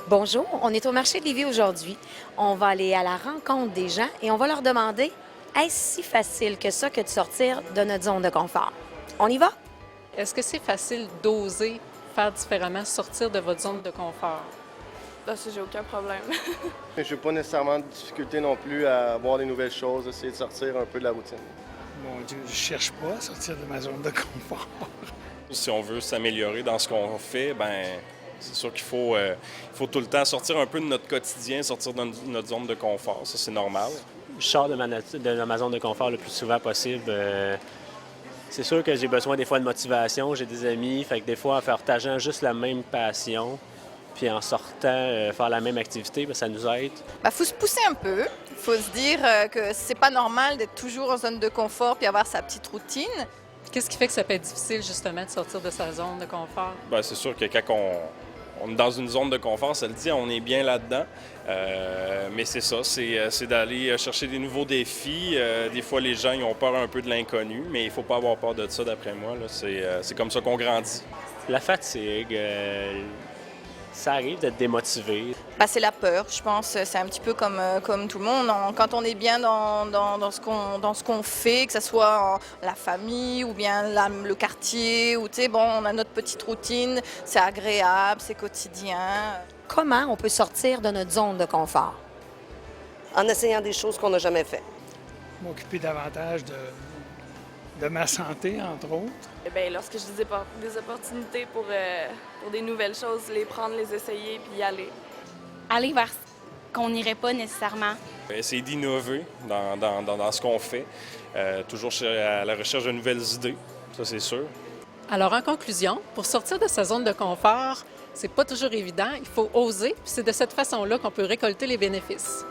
Bonjour, on est au marché de Lévis aujourd'hui. On va aller à la rencontre des gens et on va leur demander est-ce si facile que ça que de sortir de notre zone de confort? On y va? Est-ce que c'est facile d'oser faire différemment, sortir de votre zone de confort? Ah, ça, j'ai aucun problème. Je n'ai pas nécessairement de difficulté non plus à voir des nouvelles choses, essayer de sortir un peu de la routine. Mon Dieu, je cherche pas à sortir de ma zone de confort. Si on veut s'améliorer dans ce qu'on fait, ben c'est sûr qu'il faut tout le temps sortir un peu de notre quotidien, sortir de notre zone de confort. Ça, c'est normal. Je sors de ma zone de confort le plus souvent possible. C'est sûr que j'ai besoin des fois de motivation, j'ai des amis, fait que des fois, en partageant juste la même passion, puis en sortant, faire la même activité, bien, ça nous aide. Faut se pousser un peu. Il faut se dire que c'est pas normal d'être toujours en zone de confort puis avoir sa petite routine. Qu'est-ce qui fait que ça peut être difficile justement de sortir de sa zone de confort? Ben, c'est sûr que quand on est dans une zone de confort, ça le dit, on est bien là-dedans. Mais c'est ça, c'est d'aller chercher des nouveaux défis. Des fois, les gens ils ont peur un peu de l'inconnu, mais il ne faut pas avoir peur de ça, d'après moi. Là. C'est comme ça qu'on grandit. La fatigue, ça arrive d'être démotivé. C'est la peur, je pense. C'est un petit peu comme tout le monde. Quand on est bien dans ce qu'on fait, que ce soit la famille ou bien le quartier, ou on a notre petite routine, c'est agréable, c'est quotidien. Comment on peut sortir de notre zone de confort? En essayant des choses qu'on n'a jamais faites. M'occuper davantage de ma santé, entre autres. Eh bien, lorsque j'ai des opportunités pour des nouvelles choses, les prendre, les essayer, puis y aller. Aller vers ce qu'on n'irait pas nécessairement. Essayer d'innover dans ce qu'on fait, toujours à la recherche de nouvelles idées, ça c'est sûr. Alors, en conclusion, pour sortir de sa zone de confort, c'est pas toujours évident, il faut oser, puis c'est de cette façon-là qu'on peut récolter les bénéfices.